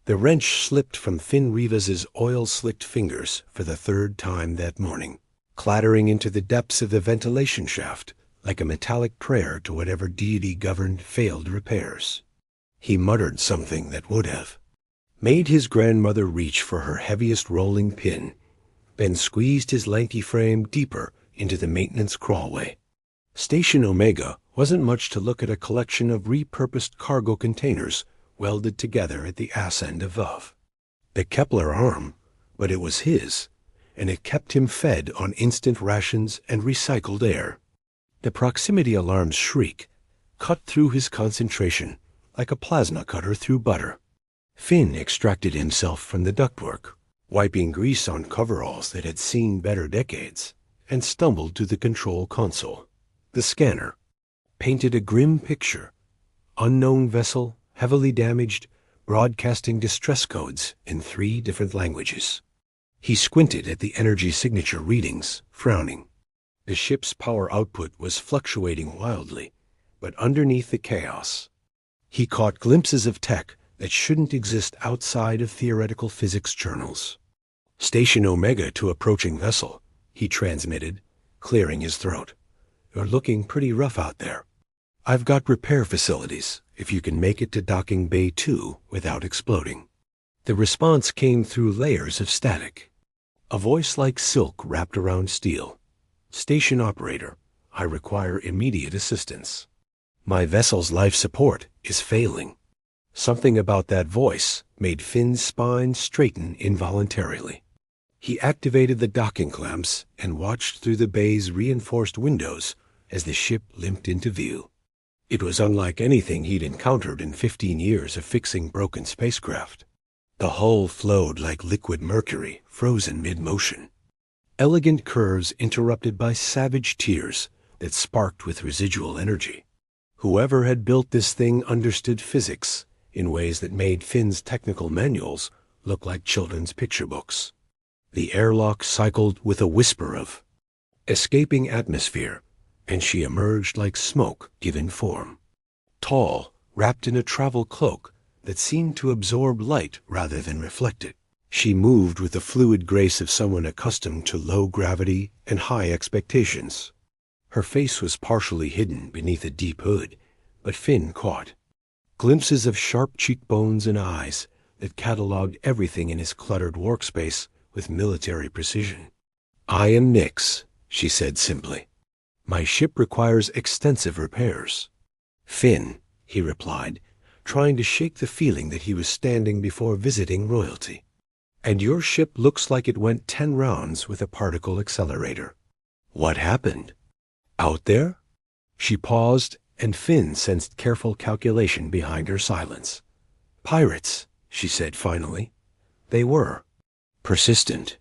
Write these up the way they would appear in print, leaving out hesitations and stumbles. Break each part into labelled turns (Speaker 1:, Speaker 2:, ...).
Speaker 1: The wrench slipped from Finn Rivas's oil-slicked fingers for the third time that morning, clattering into the depths of the ventilation shaft like a metallic prayer to whatever deity governed failed repairs. He muttered something that would have made his grandmother reach for her heaviest rolling pin, then squeezed his lanky frame deeper into the maintenance crawlway. Station Omega wasn't much to look at a collection of repurposed cargo containers welded together at the ass end above. The Kepler arm, but it was his, and it kept him fed on instant rations and recycled air. The proximity alarm's shriek cut through his concentration like a plasma cutter through butter. Finn extracted himself from the ductwork, wiping grease on coveralls that had seen better decades, and stumbled to the control console. The scanner painted a grim picture. Unknown vessel, heavily damaged, broadcasting distress codes in 3 different languages. He squinted at the energy signature readings, frowning. The ship's power output was fluctuating wildly, but underneath the chaos, he caught glimpses of tech that shouldn't exist outside of theoretical physics journals. Station Omega to approaching vessel, he transmitted, clearing his throat. You're looking pretty rough out there. I've got repair facilities, if you can make it to docking bay 2 without exploding. The response came through layers of static. A voice like silk wrapped around steel. Station operator, I require immediate assistance. My vessel's life support is failing. Something about that voice made Finn's spine straighten involuntarily. He activated the docking clamps and watched through the bay's reinforced windows as the ship limped into view. It was unlike anything he'd encountered in 15 years of fixing broken spacecraft. The hull flowed like liquid mercury, frozen mid-motion. Elegant curves interrupted by savage tears that sparked with residual energy. Whoever had built this thing understood physics in ways that made Finn's technical manuals look like children's picture books. The airlock cycled with a whisper of escaping atmosphere, and she emerged like smoke given form. Tall, wrapped in a travel cloak that seemed to absorb light rather than reflect it, she moved with the fluid grace of someone accustomed to low gravity and high expectations. Her face was partially hidden beneath a deep hood, but Finn caught glimpses of sharp cheekbones and eyes that cataloged everything in his cluttered workspace with military precision. I am Nix, she said simply. My ship requires extensive repairs. Finn, he replied, trying to shake the feeling that he was standing before visiting royalty. And your ship looks like it went 10 rounds with a particle accelerator. What happened? Out there? She paused, and Finn sensed careful calculation behind her silence. Pirates, she said finally. They were. Persistent.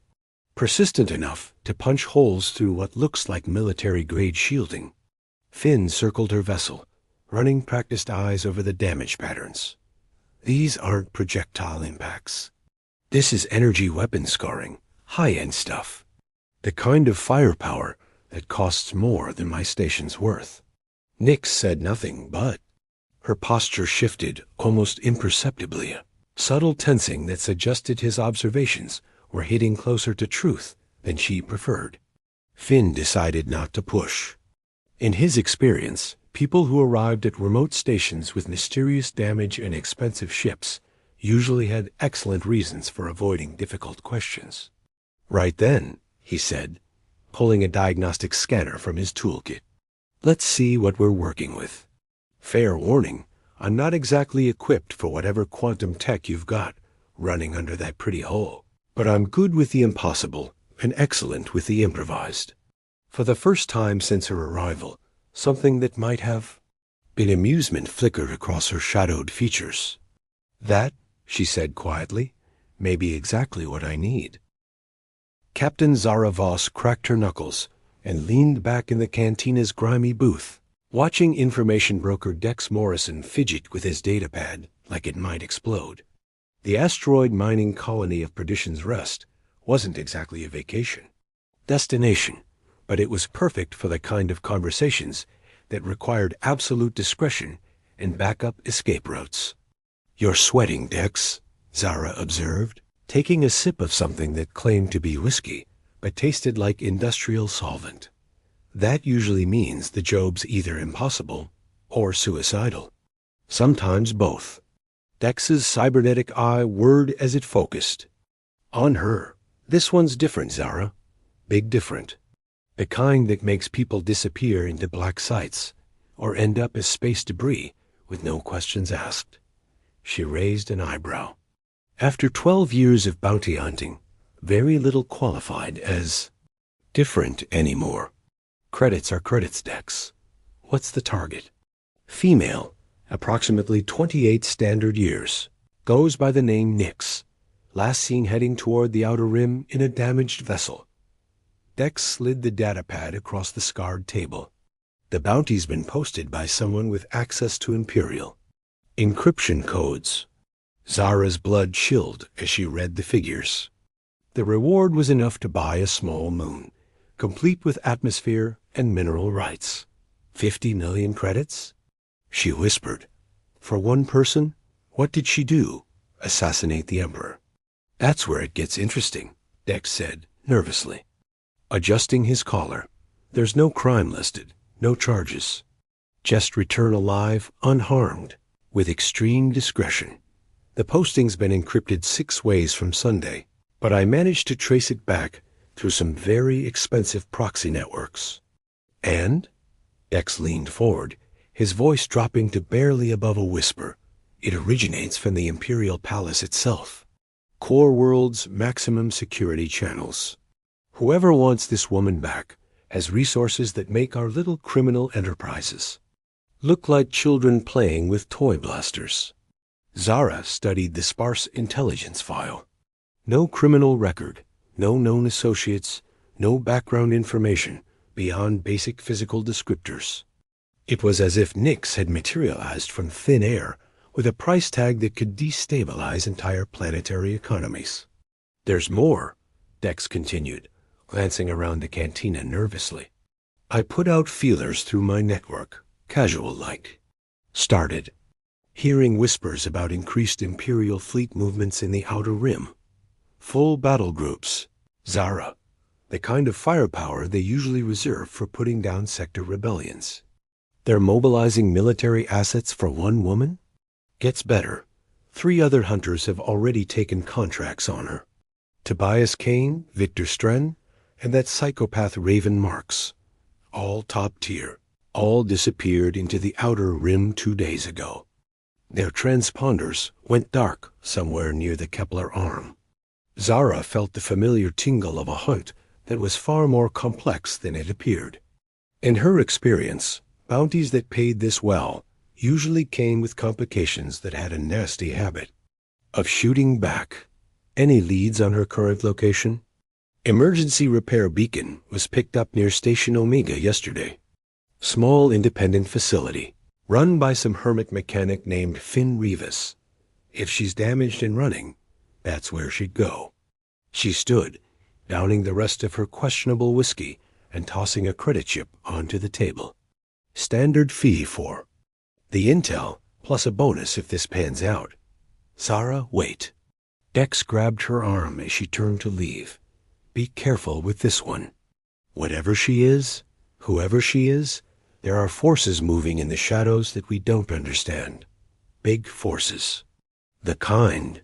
Speaker 1: Persistent enough to punch holes through what looks like military-grade shielding. Finn circled her vessel, running practiced eyes over the damage patterns. These aren't projectile impacts. This is energy weapon scarring, high-end stuff. The kind of firepower that costs more than my station's worth. Nix said nothing, but her posture shifted almost imperceptibly. Subtle tensing that suggested his observations were hitting closer to truth than she preferred. Finn decided not to push. In his experience, people who arrived at remote stations with mysterious damage and expensive ships usually had excellent reasons for avoiding difficult questions. Right then, he said, pulling a diagnostic scanner from his toolkit. Let's see what we're working with. Fair warning, I'm not exactly equipped for whatever quantum tech you've got running under that pretty hull, but I'm good with the impossible and excellent with the improvised. For the first time since her arrival, something that might have been amusement flickered across her shadowed features. That, she said quietly, may be exactly what I need. Captain Zara Voss cracked her knuckles and leaned back in the cantina's grimy booth, watching information broker Dex Morrison fidget with his datapad like it might explode. The asteroid mining colony of Perdition's Rest wasn't exactly a vacation destination, but it was perfect for the kind of conversations that required absolute discretion and backup escape routes. You're sweating, Dex, Zara observed, taking a sip of something that claimed to be whiskey, but tasted like industrial solvent. That usually means the job's either impossible or suicidal. Sometimes both. Dex's cybernetic eye whirred as it focused. On her. This one's different, Zara. Big different. The kind that makes people disappear into black sites, or end up as space debris with no questions asked. She raised an eyebrow. After 12 years of bounty hunting, very little qualified as different anymore. Credits are credits, Dex. What's the target? Female, approximately 28 standard years. Goes by the name Nyx. Last seen heading toward the outer rim in a damaged vessel. Dex slid the datapad across the scarred table. The bounty's been posted by someone with access to Imperial. Encryption codes. Zara's blood chilled as she read the figures. The reward was enough to buy a small moon, complete with atmosphere and mineral rights. 50 million credits? She whispered. For one person? What did she do? Assassinate the Emperor. That's where it gets interesting, Dex said, nervously. Adjusting his collar. There's no crime listed, no charges. Just return alive, unharmed, with extreme discretion. The posting's been encrypted 6 ways from Sunday, but I managed to trace it back through some very expensive proxy networks. And? Dex leaned forward, his voice dropping to barely above a whisper. It originates from the Imperial Palace itself. Core World's maximum security channels. Whoever wants this woman back has resources that make our little criminal enterprises look like children playing with toy blasters. Zara studied the sparse intelligence file. No criminal record, no known associates, no background information beyond basic physical descriptors. It was as if Nyx had materialized from thin air with a price tag that could destabilize entire planetary economies. There's more, Dex continued, glancing around the cantina nervously. I put out feelers through my network, casual-like. Started hearing whispers about increased Imperial fleet movements in the Outer Rim. Full battle groups. Zara. The kind of firepower they usually reserve for putting down sector rebellions. They're mobilizing military assets for one woman? Gets better. 3 other hunters have already taken contracts on her. Tobias Kane, Victor Stren, and that psychopath Raven Marks. All top tier. All disappeared into the Outer Rim 2 days ago. Their transponders went dark somewhere near the Kepler arm. Zara felt the familiar tingle of a hunt that was far more complex than it appeared. In her experience, bounties that paid this well usually came with complications that had a nasty habit of shooting back. Any leads on her current location? Emergency repair beacon was picked up near Station Omega yesterday. Small independent facility, run by some hermit mechanic named Finn Rivas. If she's damaged and running, that's where she'd go. She stood, downing the rest of her questionable whiskey and tossing a credit chip onto the table. Standard fee for the intel, plus a bonus if this pans out. Zara, wait. Dex grabbed her arm as she turned to leave. Be careful with this one. Whatever she is, whoever she is, there are forces moving in the shadows that we don't understand. Big forces. The kind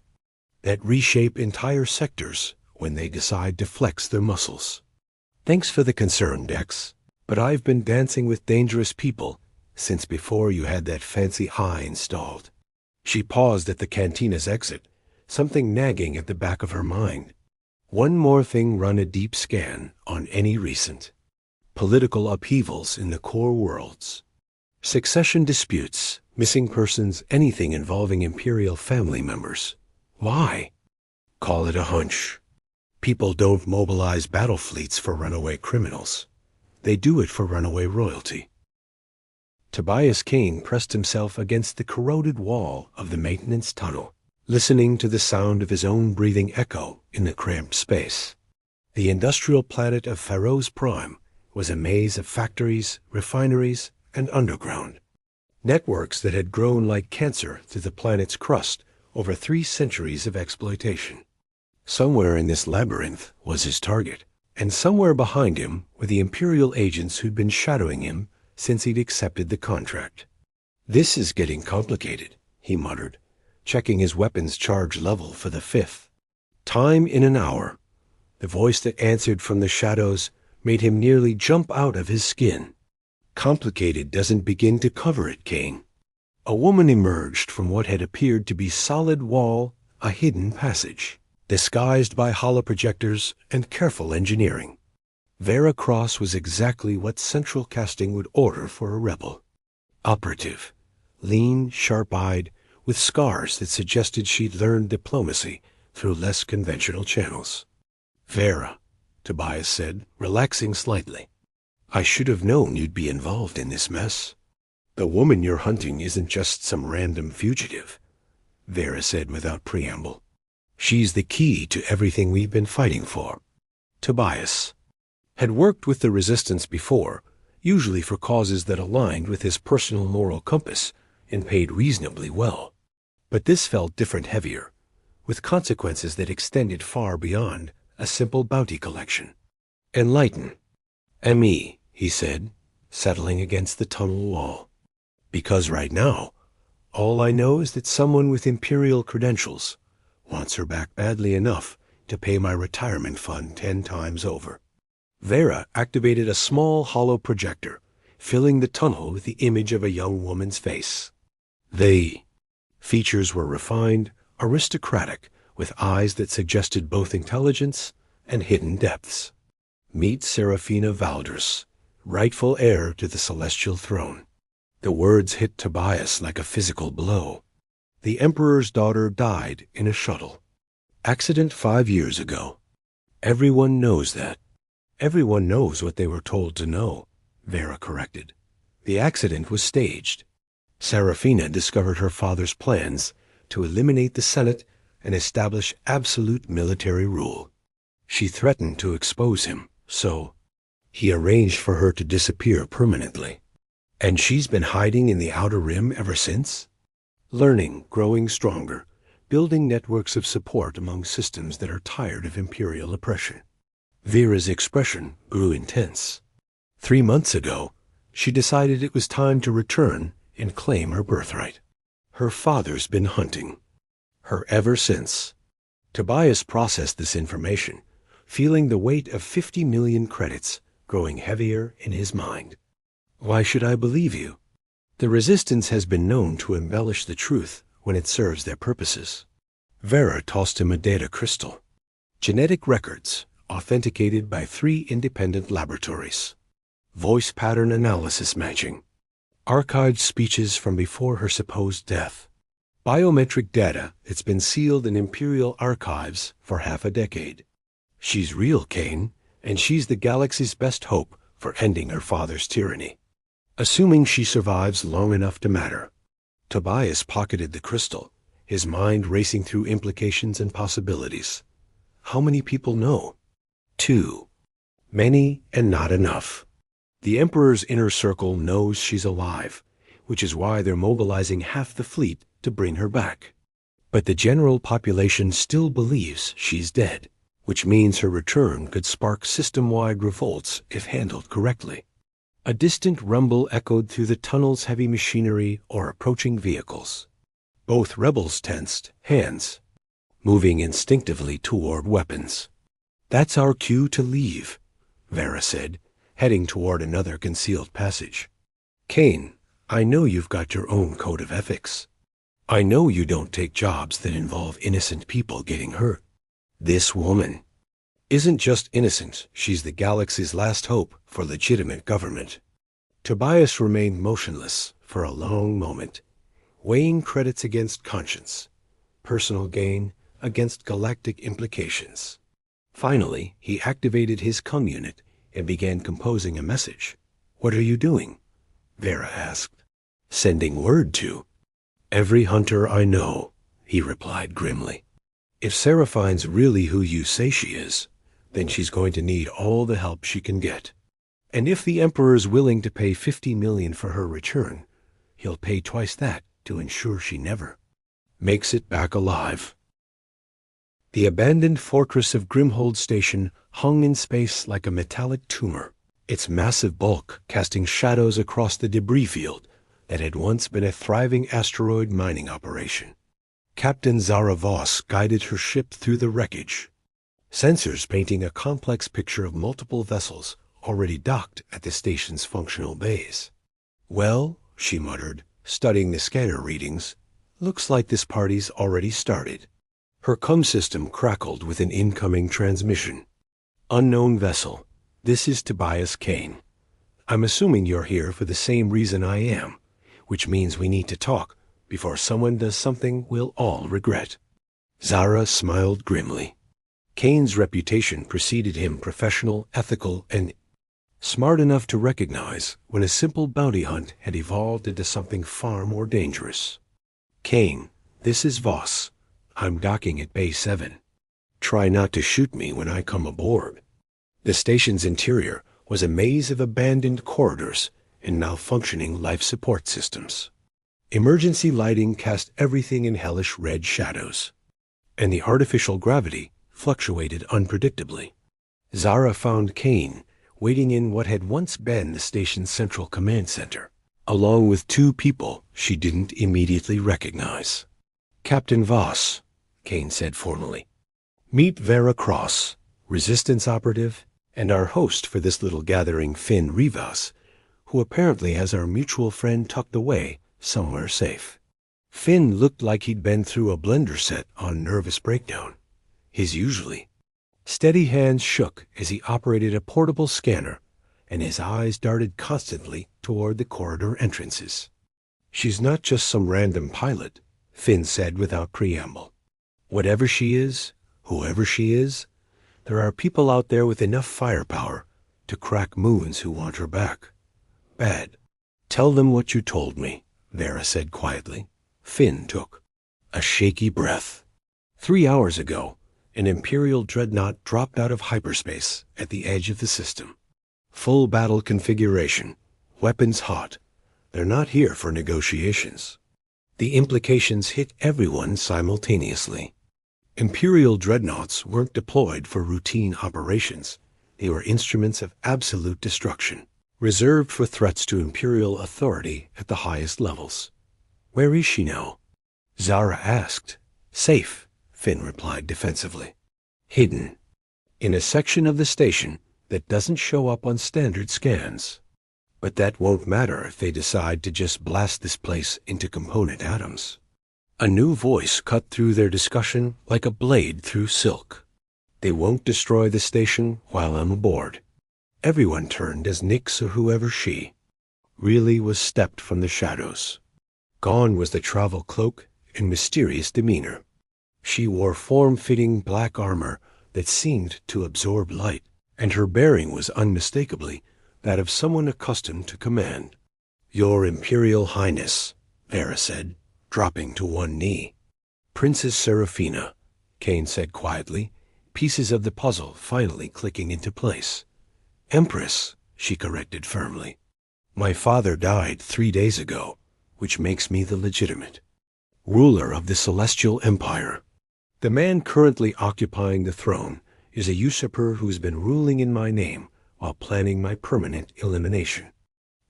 Speaker 1: that reshape entire sectors when they decide to flex their muscles. Thanks for the concern, Dex, but I've been dancing with dangerous people since before you had that fancy high installed. She paused at the cantina's exit, something nagging at the back of her mind. One more thing, run a deep scan on any recent political upheavals in the core worlds. Succession disputes, missing persons, anything involving Imperial family members. Why? Call it a hunch. People don't mobilize battle fleets for runaway criminals. They do it for runaway royalty. Tobias Kane pressed himself against the corroded wall of the maintenance tunnel, listening to the sound of his own breathing echo in the cramped space. The industrial planet of Pharaoh's Prime was a maze of factories, refineries, and underground. Networks that had grown like cancer through the planet's crust over 3 centuries of exploitation. Somewhere in this labyrinth was his target, and somewhere behind him were the Imperial agents who'd been shadowing him since he'd accepted the contract. "This is getting complicated," he muttered, checking his weapon's charge level for the 5th time in an hour. The voice that answered from the shadows made him nearly jump out of his skin. "Complicated doesn't begin to cover it, Kane." A woman emerged from what had appeared to be solid wall, a hidden passage, disguised by holoprojectors and careful engineering. Vera Cross was exactly what central casting would order for a rebel. Operative, lean, sharp-eyed, with scars that suggested she'd learned diplomacy through less conventional channels. "Vera," Tobias said, relaxing slightly. "I should have known you'd be involved in this mess." "The woman you're hunting isn't just some random fugitive," Vera said without preamble. "She's the key to everything we've been fighting for." Tobias had worked with the Resistance before, usually for causes that aligned with his personal moral compass and paid reasonably well. But this felt different, heavier, with consequences that extended far beyond a simple bounty collection. "Enlighten me," he said, settling against the tunnel wall. "Because right now, all I know is that someone with Imperial credentials wants her back badly enough to pay my retirement fund 10 times over." Vera activated a small hollow projector, filling the tunnel with the image of a young woman's face. The features were refined, aristocratic, with eyes that suggested both intelligence and hidden depths. "Meet Serafina Valdres, rightful heir to the celestial throne." The words hit Tobias like a physical blow. "The Emperor's daughter died in a shuttle. Accident 5 years ago. Everyone knows that." "Everyone knows what they were told to know," Vera corrected. "The accident was staged. Serafina discovered her father's plans to eliminate the Senate and establish absolute military rule. She threatened to expose him, so he arranged for her to disappear permanently. And she's been hiding in the Outer Rim ever since, learning, growing stronger, building networks of support among systems that are tired of Imperial oppression." Vera's expression grew intense. 3 months ago, she decided it was time to return and claim her birthright. Her father's been hunting her ever since. Tobias processed this information, feeling the weight of 50 million credits growing heavier in his mind. "Why should I believe you?" "The Resistance has been known to embellish the truth when it serves their purposes." Vera tossed him a data crystal. "Genetic records, authenticated by 3 independent laboratories. Voice pattern analysis matching. Archived speeches from before her supposed death. Biometric data that's been sealed in Imperial archives for half a decade. She's real, Kane, and she's the galaxy's best hope for ending her father's tyranny. Assuming she survives long enough to matter." Tobias pocketed the crystal, his mind racing through implications and possibilities. How many people know? 2. Many and not enough. The Emperor's inner circle knows she's alive, which is why they're mobilizing half the fleet to bring her back. But the general population still believes she's dead, which means her return could spark system-wide revolts if handled correctly. A distant rumble echoed through the tunnel's heavy machinery or approaching vehicles. Both rebels tensed, hands moving instinctively toward weapons. "That's our cue to leave," Vera said, heading toward another concealed passage. "Kane, I know you've got your own code of ethics. I know you don't take jobs that involve innocent people getting hurt. This woman isn't just innocent, she's the galaxy's last hope for legitimate government." Tobias remained motionless for a long moment, weighing credits against conscience, personal gain against galactic implications. Finally, he activated his comm unit and began composing a message. "What are you doing?" Vera asked. "Sending word to every hunter I know," he replied grimly. "If Seraphine's really who you say she is, then she's going to need all the help she can get. And if the Emperor's willing to pay 50 million for her return, he'll pay twice that to ensure she never." makes it back alive. The abandoned fortress of Grimhold Station hung in space like a metallic tumor, its massive bulk casting shadows across the debris field that had once been a thriving asteroid mining operation. Captain Zara Voss guided her ship through the wreckage, sensors painting a complex picture of multiple vessels already docked at the station's functional bays. "Well," she muttered, studying the scanner readings, "looks like this party's already started." Her comm system crackled with an incoming transmission. "Unknown vessel. This is Tobias Kane. I'm assuming you're here for the same reason I am, which means we need to talk before someone does something we'll all regret." Zara smiled grimly. Kane's reputation preceded him, professional, ethical, and smart enough to recognize when a simple bounty hunt had evolved into something far more dangerous. "Kane, this is Voss. I'm docking at Bay 7. Try not to shoot me when I come aboard." The station's interior was a maze of abandoned corridors and malfunctioning life support systems. Emergency lighting cast everything in hellish red shadows, and the artificial gravity fluctuated unpredictably. Zara found Kane waiting in what had once been the station's central command center, along with two people she didn't immediately recognize. "Captain Voss," Kane said formally. "Meet Vera Cross, Resistance operative, and our host for this little gathering, Finn Rivas, who apparently has our mutual friend tucked away somewhere safe." Finn looked like he'd been through a blender set on nervous breakdown. His usually steady hands shook as he operated a portable scanner, and his eyes darted constantly toward the corridor entrances. "She's not just some random pilot," Finn said without preamble. "Whatever she is, whoever she is, there are people out there with enough firepower to crack moons who want her back. Bad." "Tell them what you told me," Vera said quietly. Finn took a shaky breath. 3 hours ago, an Imperial dreadnought dropped out of hyperspace at the edge of the system. Full battle configuration, weapons hot. They're not here for negotiations. The implications hit everyone simultaneously. Imperial dreadnoughts weren't deployed for routine operations. They were instruments of absolute destruction, reserved for threats to Imperial authority at the highest levels. "Where is she now?" Zara asked. "Safe," Finn replied defensively. "Hidden. In a section of the station that doesn't show up on standard scans. But that won't matter if they decide to just blast this place into component atoms." A new voice cut through their discussion like a blade through silk. "They won't destroy the station while I'm aboard." Everyone turned as Nix, or whoever she really was, stepped from the shadows. Gone was the travel cloak and mysterious demeanor. She wore form-fitting black armor that seemed to absorb light, and her bearing was unmistakably that of someone accustomed to command. "Your Imperial Highness," Vera said, dropping to one knee. "Princess Serafina," Kane said quietly, pieces of the puzzle finally clicking into place. "Empress," she corrected firmly. "My father died 3 days ago, which makes me the legitimate ruler of the Celestial Empire. The man currently occupying the throne is a usurper who's been ruling in my name while planning my permanent elimination."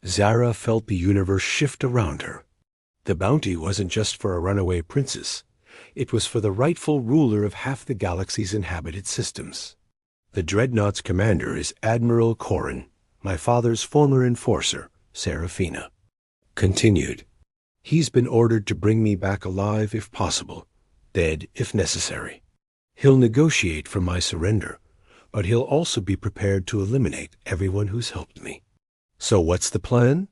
Speaker 1: Zara felt the universe shift around her. The bounty wasn't just for a runaway princess. It was for the rightful ruler of half the galaxy's inhabited systems. "The Dreadnought's commander is Admiral Corrin, my father's former enforcer, Serafina." Continued. "He's been ordered to bring me back alive if possible, dead if necessary. He'll negotiate for my surrender, but he'll also be prepared to eliminate everyone who's helped me." "So what's the plan?"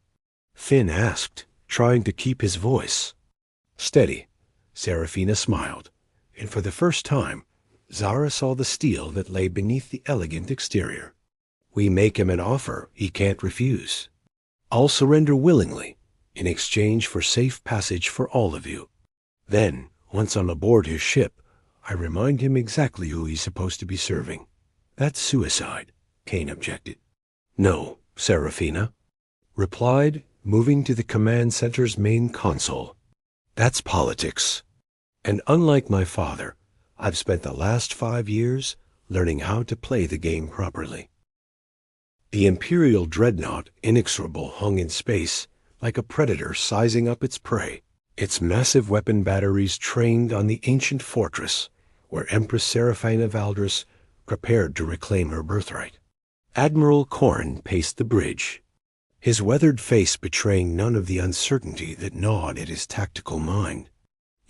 Speaker 1: Finn asked, trying to keep his voice steady. Serafina smiled, and for the first time, Zara saw the steel that lay beneath the elegant exterior. "We make him an offer he can't refuse. I'll surrender willingly in exchange for safe passage for all of you. Then, once I'm aboard his ship, I remind him exactly who he's supposed to be serving." "That's suicide," Kane objected. "No," Serafina replied, moving to the command center's main console. "That's politics. And unlike my father, I've spent the last 5 years learning how to play the game properly. The Imperial dreadnought, inexorable, hung in space like a predator sizing up its prey, its massive weapon batteries trained on the ancient fortress where Empress Seraphina Valdris prepared to reclaim her birthright. Admiral Corrin paced the bridge, his weathered face betraying none of the uncertainty that gnawed at his tactical mind.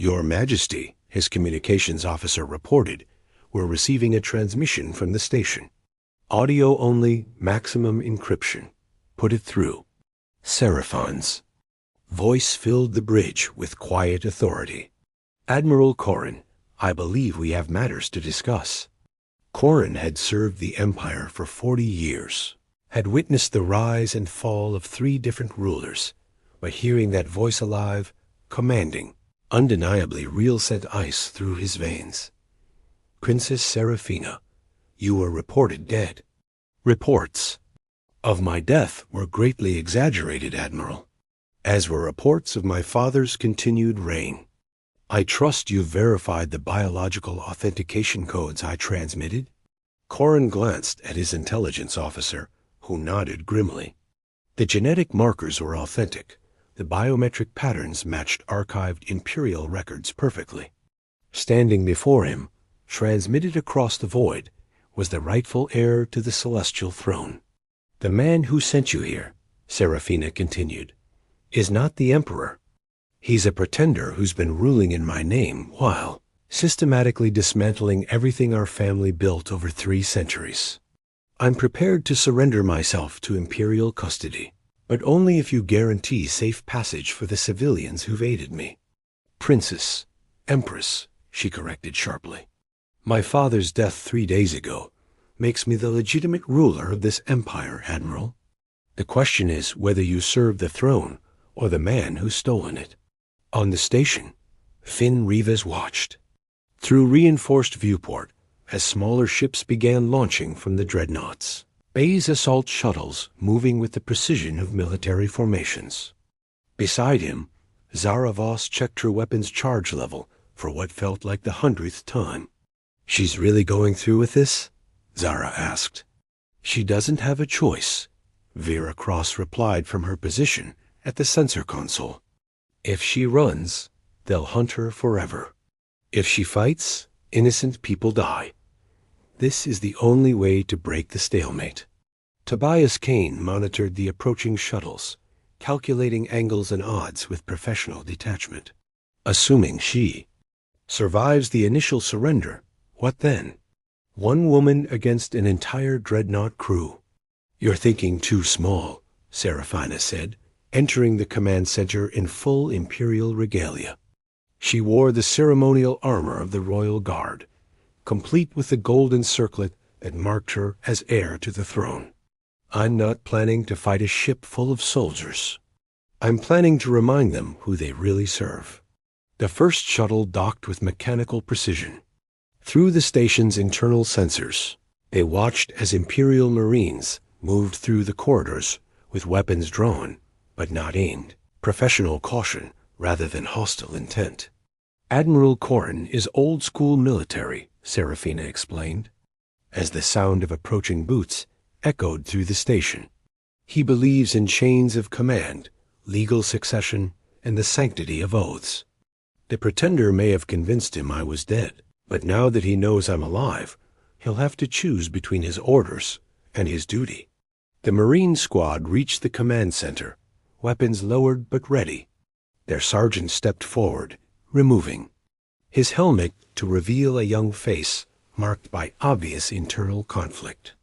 Speaker 1: "Your Majesty," his communications officer reported, "we're receiving a transmission from the station. Audio only, maximum encryption. Put it through." Seraphine's voice filled the bridge with quiet authority. "Admiral Corrin, I believe we have matters to discuss." Corrin had served the Empire for 40 years, had witnessed the rise and fall of 3 different rulers, but hearing that voice alive, commanding, undeniably real sent ice through his veins. "Princess Seraphina, you were reported dead." "Reports of my death were greatly exaggerated, Admiral, as were reports of my father's continued reign. I trust you've verified the biological authentication codes I transmitted?" Corrin glanced at his intelligence officer, who nodded grimly. The genetic markers were authentic. The biometric patterns matched archived Imperial records perfectly. Standing before him, transmitted across the void, was the rightful heir to the celestial throne. "The man who sent you here," Seraphina continued, "is not the Emperor. He's a pretender who's been ruling in my name while systematically dismantling everything our family built over 3 centuries. I'm prepared to surrender myself to Imperial custody, but only if you guarantee safe passage for the civilians who've aided me." "Princess, Empress," she corrected sharply. "My father's death 3 days ago makes me the legitimate ruler of this empire, Admiral. The question is whether you serve the throne or the man who's stolen it." On the station, Finn Rivas watched through reinforced viewport as smaller ships began launching from the dreadnoughts, Bay's assault shuttles moving with the precision of military formations. Beside him, Zara Voss checked her weapon's charge level for what felt like the 100th time. "She's really going through with this?" Zara asked. "She doesn't have a choice," Vera Cross replied from her position at the sensor console. "If she runs, they'll hunt her forever. If she fights, innocent people die. This is the only way to break the stalemate." Tobias Kane monitored the approaching shuttles, calculating angles and odds with professional detachment. "Assuming she survives the initial surrender, what then? 1 woman against an entire dreadnought crew." "You're thinking too small," Seraphina said, entering the command center in full Imperial regalia. She wore the ceremonial armor of the Royal Guard, complete with the golden circlet that marked her as heir to the throne. "I'm not planning to fight a ship full of soldiers. I'm planning to remind them who they really serve." The first shuttle docked with mechanical precision. Through the station's internal sensors, they watched as Imperial Marines moved through the corridors with weapons drawn, but not aimed, professional caution rather than hostile intent. "Admiral Corrin is old-school military," Seraphina explained, as the sound of approaching boots echoed through the station. "He believes in chains of command, legal succession, and the sanctity of oaths. The pretender may have convinced him I was dead, but now that he knows I'm alive, he'll have to choose between his orders and his duty." The Marine squad reached the command center, weapons lowered but ready. Their sergeant stepped forward, removing his helmet to reveal a young face marked by obvious internal conflict.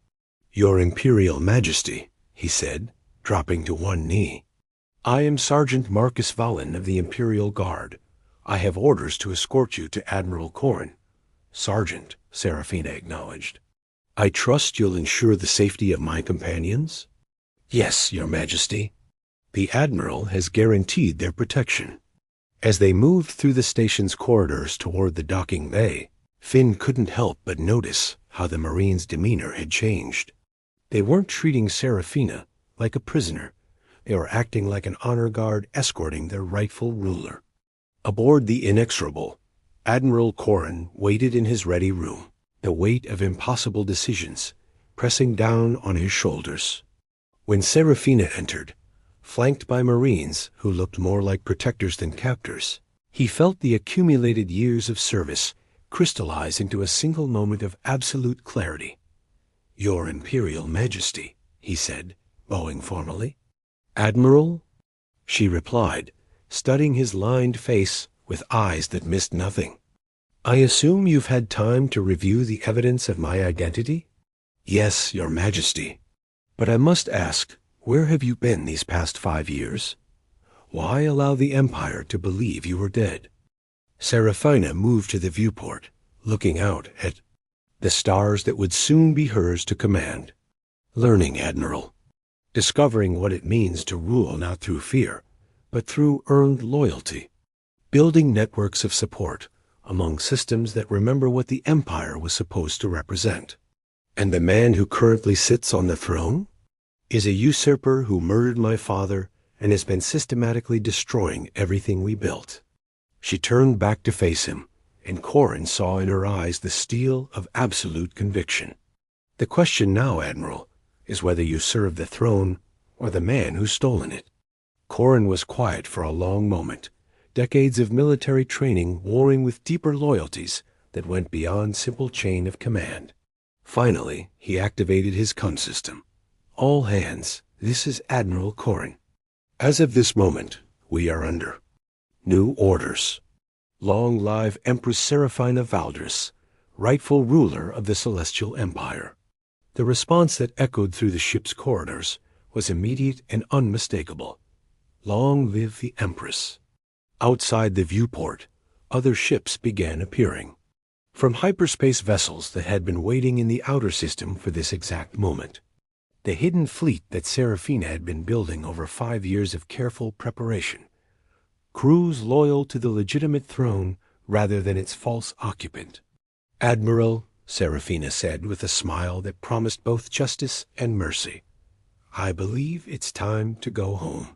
Speaker 1: "Your Imperial Majesty," he said, dropping to one knee. "I am Sergeant Marcus Vallon of the Imperial Guard. I have orders to escort you to Admiral Corrin." "Sergeant," Seraphina acknowledged. "I trust you'll ensure the safety of my companions?" "Yes, Your Majesty." The Admiral has guaranteed their protection. As they moved through the station's corridors toward the docking bay, Finn couldn't help but notice how the Marines' demeanor had changed. They weren't treating Seraphina like a prisoner. They were acting like an honor guard escorting their rightful ruler. Aboard the Inexorable, Admiral Corrin waited in his ready room, the weight of impossible decisions pressing down on his shoulders. When Serafina entered, flanked by Marines who looked more like protectors than captors, he felt the accumulated years of service crystallize into a single moment of absolute clarity. "Your Imperial Majesty," he said, bowing formally. "Admiral?" she replied, studying his lined face with eyes that missed nothing. "I assume you've had time to review the evidence of my identity?" "Yes, Your Majesty. But I must ask, where have you been these past 5 years? Why allow the Empire to believe you were dead?" Serafina moved to the viewport, looking out at the stars that would soon be hers to command. "Learning, Admiral. Discovering what it means to rule not through fear, but through earned loyalty. Building networks of support among systems that remember what the Empire was supposed to represent. And the man who currently sits on the throne is a usurper who murdered my father and has been systematically destroying everything we built." She turned back to face him, and Corrin saw in her eyes the steel of absolute conviction. "The question now, Admiral, is whether you serve the throne or the man who's stolen it." Corrin was quiet for a long moment, decades of military training warring with deeper loyalties that went beyond simple chain of command. Finally, he activated his consystem. "All hands, this is Admiral Corrin. As of this moment, we are under new orders. Long live Empress Serafina Valdris, rightful ruler of the Celestial Empire." The response that echoed through the ship's corridors was immediate and unmistakable. "Long live the Empress." Outside the viewport, other ships began appearing. From hyperspace vessels that had been waiting in the outer system for this exact moment. The hidden fleet that Serafina had been building over 5 years of careful preparation. Crews loyal to the legitimate throne rather than its false occupant. "Admiral," Serafina said with a smile that promised both justice and mercy, "I believe it's time to go home."